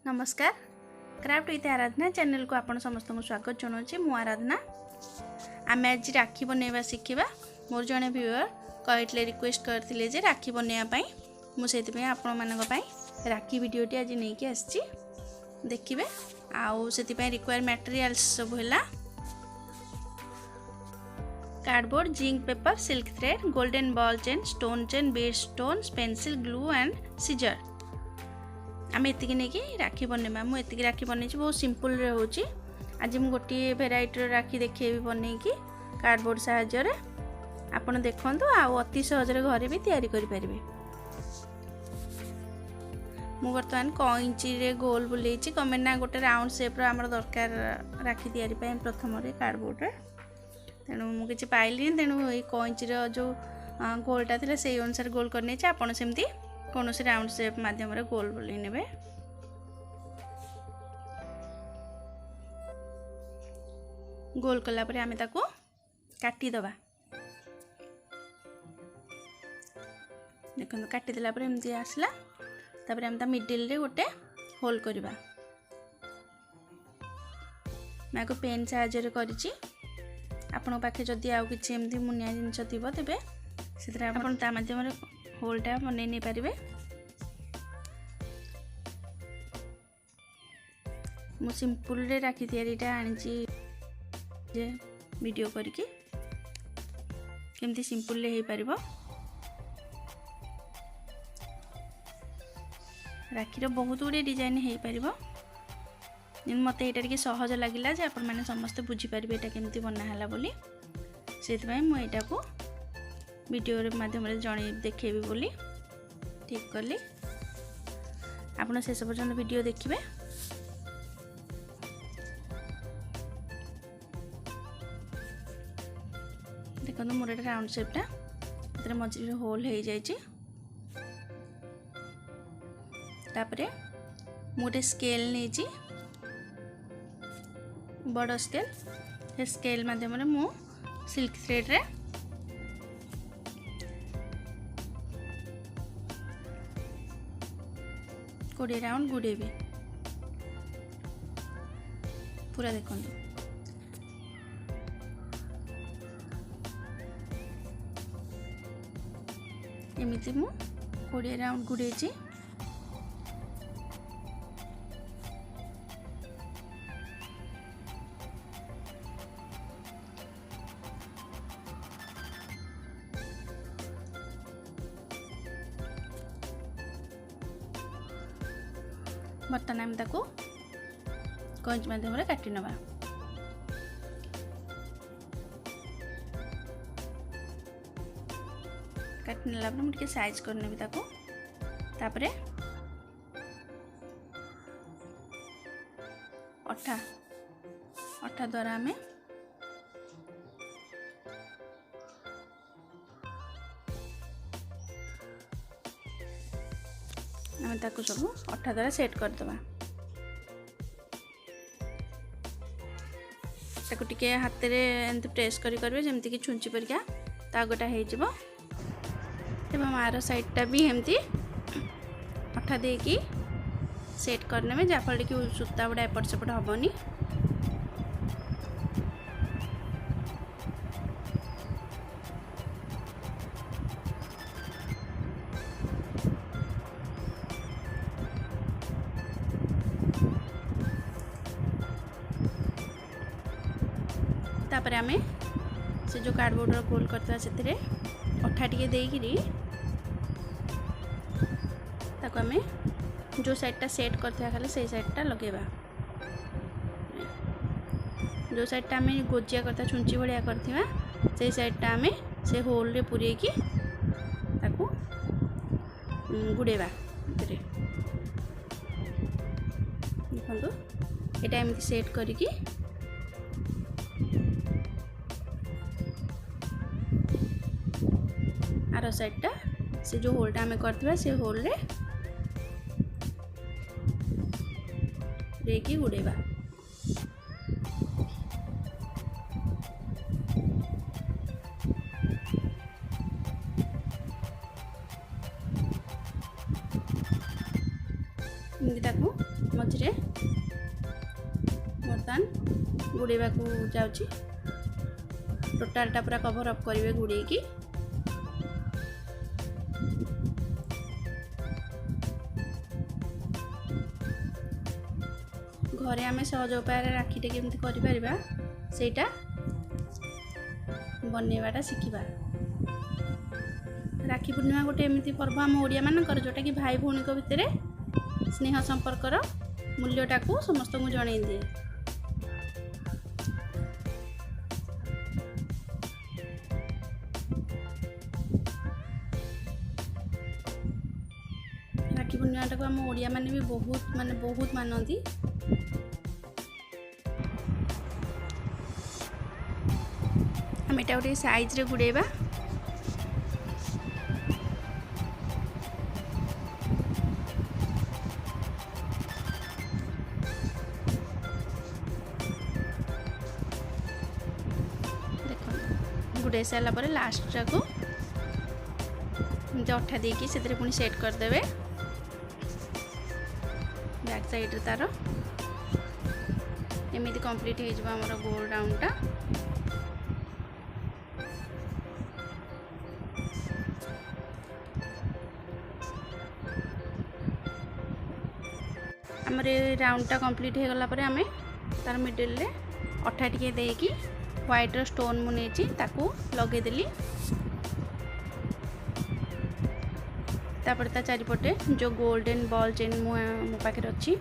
नमस्कार craft with Aradhana channel को आपण समस्त को स्वागत जनाऊँ मु आराधना आम आज राखी बनवा शिखा मोर जड़े व्यूअर कहते रिक्वेस्ट करते जे राखी बनवाई मुझे आपण मान राखी भिडटी आज नहीं आसी देखिए आउ से रिक्वायर मटेरियल्स सब है cardboard zinc paper silk thread golden ball chain stone chain Beed stones pencil glue and seizure आम एति नहीं राखी बनवा मुझे राखी बनई बहुत सिंपल रोचे आज मुझे गोटे भेराइटर राखी देखे बनईकी कार्डबोर्ड साहाय्य आपण देखु आउ अति सहजरे घरे भी तैयारी करि परिबे। मु बर्तमान कइंची रे गोल बुलेई कमेंट ना गोटे राउंड शेप रो हमर दरकार राखी तैयारी पय प्रथम रे कार्डबोर्ड रे तेणु मु किछि पाइली तेणु ए कइंची रो जो गोलटा थिला सेही अनुसार गोल करने आपण सेमती कौन से राउंड शेप माध्यम रे गोल बुले नेबे। गोल कला परे आमे ताको काटी दबा देखो काटी देला परे एमती आसला तापर हम ता मिडिल रे गोटे होल करबा मैं को पेन साहाय्य करिछि आपण पाखे जदि आउ किछि एमती मुनिया जिंस थिबो तेबे सेतरा आपण ता माध्यम रे होलटा बनै नहीं पारे मु सिंपल रे राखी तैयारीटा आनी वीडियो करके केमती सिंपल रे हो पारिबो राखीर बहुत गुड़े डिजाइन हो पारिबो मते एटा के सहज लागिला जे आपण माने समस्त बुझी पारिबे एटा केमती बनाहाला बोली सेति मु एटा को वीडियो माध्यम जन देखेबी बोली ठीक कली आपण शेष पर्यंत वीडियो देखिए। देखो मोर एटा राउंड शेपटा मझे होल हो जाइए तापरे मोटे स्केल नहीं बड़ स्केल से स्केल माध्यम मु सिल्क थ्रेड रे 20 राउंड गुड़ेबी पूरा देखो एमती मु 20 राउंड गुड़े बर्तमान आम ताको कंच माध्यम काटी नवा काटी नेला मुझे साइज करनेबी ताको तापरे अठा अठा द्वारा आमे ताको सब अठा द्वारा सेट करदबा ताको टिके हाथ रे एंत प्रेस करबे जेमति कि छुंची परिका तागोटा हे जिवो तेबे मारो साइडटा भी एमती अठा देकी सेट करने में जाफल कि सूता गुड़ा एपट सेपट हेनी तापर आमे से जो कार्डबोर्ड गोल करता से अठा टिके देकरी ताको आमे जो साइडटा सेट करता खाली से साइडटा लगेबा जो साइडटा आमे गोजिया करता छुंची भलिया करथिबा से साइडटा आमे से होल रे पुरे की ताको गुड़ेबा देखो एटा एमती सेट करिकी आर साइडटा से जो होलटा आमे करथिबा से होल रे रेकी गुड़ेबा ताकू मझे बर्तमान गुड़ेबा को जाउची। टोटालटा पूरा कवर अप करेंगे गुड़े की। घरे आम सहज उपाय राखीटे केमती करिपरिबा सेटा बनैवाटा शिखिबा। राखी पूर्णिमा गोटे एमती पर्व आम ओडिया मानकर जोटा कि भाई भौणी भितर स्नेह संपर्कर मूल्यटा को समस्त को जन दिए। राखी पूर्णिमाटा को आम ओडिया माने भी बहुत मानती। आम एटा गोटे साइज रे गुड़ेबा। गुड़े सारा पर लास्ट को अठा देकी से पुणी सेट करदे। बैक साइड तार एमती कंप्लीट हो आमर गोल राउंडटा। आमर राउंडटा कंप्लीट हो गला आम तार मिडिल रे अठा टिके देकी व्हाइट रो स्टोन मुनेची ताकू लगेदेली। तापर ता चारिपटे जो गोल्डन बॉल चेन मो पाखे अच्छी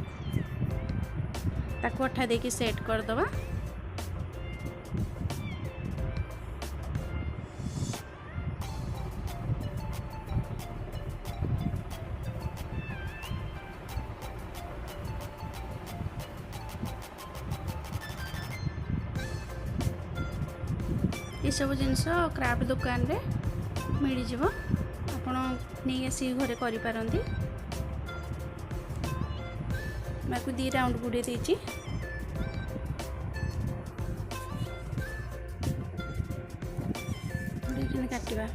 ताकू अठा देकी सेट करदवा। ये सब जिनस क्राफ्ट दुकान रे मिल जिवो। आपण नहीं आसी घरे करि पारंती। मैं को 2 राउंड गुड़े देची। गुड़े काटिबा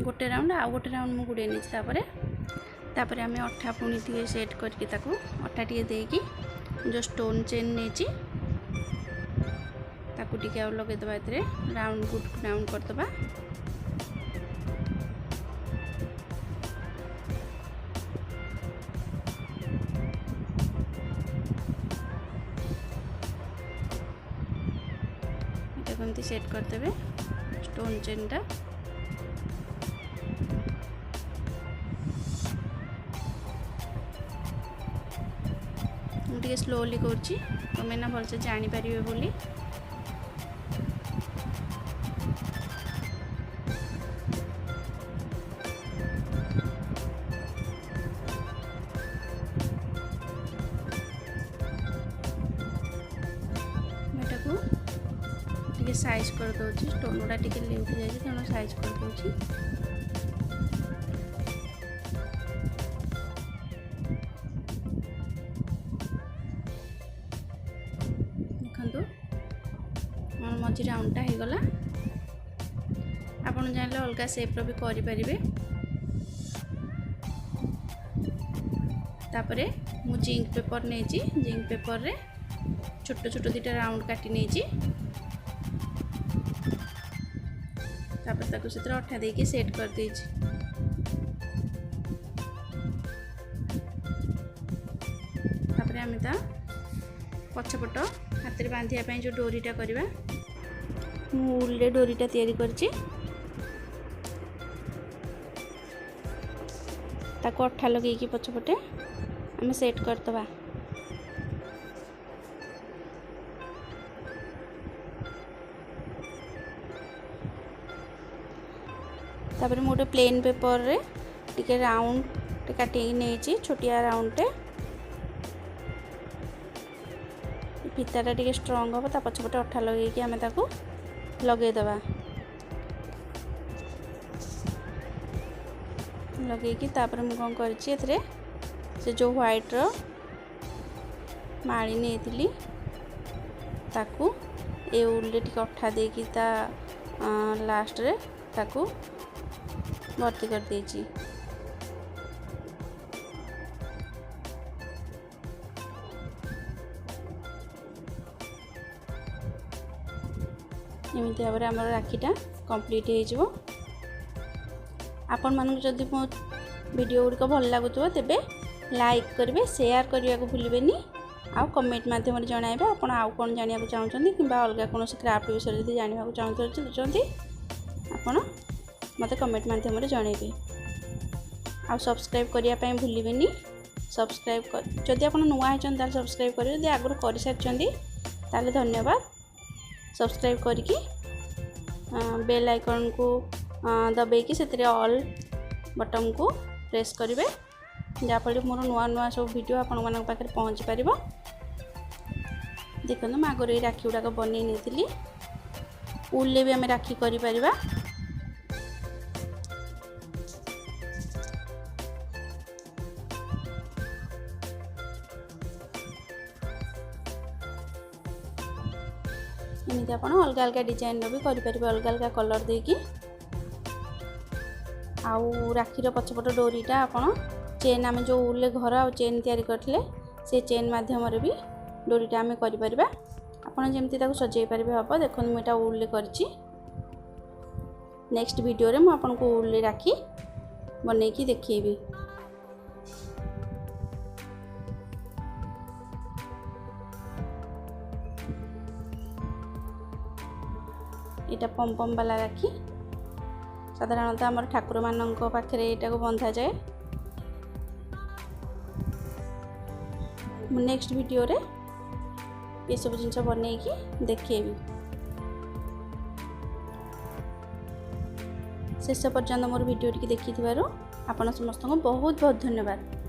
गोटे राउंड आ गोटे राउंड मु गुड़े नहीं तापर आम अठा पुणी टे सेट करके ताकू अठा टे देकी जो स्टोन चेन नहीं ताकू टिके आ लगेदबा। एतरे राउंड गुड राउंड करदबा। एमती सेट करदे स्टोन चेनटा। मुझे स्लोली करछि तमें ना भलसे जानी पारिबे बोली। टे साइज कर दूसरी स्टोन गुड़ा टे लेउठी जाए तेणु साइज कर दूसरी। देखो मोर मझी राउंडटा हो गला। आपन जानले अलग शेप रो भी करि परिबे। तापरे मु जिंक पेपर नेची। जिंक पेपर रे छोट छोट 2टा राउंड काटी नेची। तापर ताकू से अठा देके सेट कर देछि। तापर आम ता पछपट हाथ में बांधिया जो डोरीटा करवा वूल डोरीटा तैयारी करछि। ताको अठा लगे कि पछपटे आम सेट करदबा। तापर मोटे प्लेन पेपर रे टिके राउंड टे काटी नहीं छोटिया राउंड टे फिताटा टिके स्ट्रॉन्ग हम ता पछपटे अठा लगे कि आम ताको लगेदबा। लगे कि तापर मु कौन करछि एथरे से जो व्हाइट रो माड़ी नहीं ताकू ए उल टिके अठा देकी ता लास्ट रे ताकू भर्ती कर देछि। एमती भाव में आम राखीटा कंप्लीट हो। आपण मानक जदि मो वीडियो गुड़िक भल लगुव तेबे लाइक करेंगे, शेयर करने को भूलें, आउ कमेंट माध्यम जनइबे आप कौन जाना चाहते कि अलग कौन क्राफ्ट विषय जब जानवा चाहते आपण मत कमेंट माध्यम जनइबे। आउ सब्सक्राइब करने भूलें। सब्सक्राइब जदि आप नुआ होता सब्सक्राइब करेंगे, जब आगुरी कर सारी ताले धन्यवाद। सब्सक्राइब करके बेल आइकन को दबाई से ऑल बटन को प्रेस करेंगे, जहाँफल मोर नुआ नुआ सब वीडियो आपण मान पाखे पहुँची पार। देखो मैं आगे राखी गुड़ाक बन नहीं उल्ले भी आम राखी कर एमती आप अलग अलग डिजाइन भी करेंगे, अलग अलग कलर देकी। आउ राखीर पछपट डोरीटा आप चेन आम जो उल्ले घर आ चेन तैयारी करथिले से चेन माध्यम भी डोरीटा आम कर आपड़ जमी सजै पारे हम। देखो मुझे उल्ले करछि। नेक्स्ट वीडियो रे मुझे आपको उल्ले राखी बनैकी देखैबी। यहाँ पम वाला राखी साधारणतः आम ठाकुर मान पाखे यहाँ बंधा जाए। नेक्स्ट वीडियो रे ये सब जिनस बनैकी देखैबी। शेष पर्यंत मोर वीडियो देखि आपण समस्त को बहुत बहुत धन्यवाद।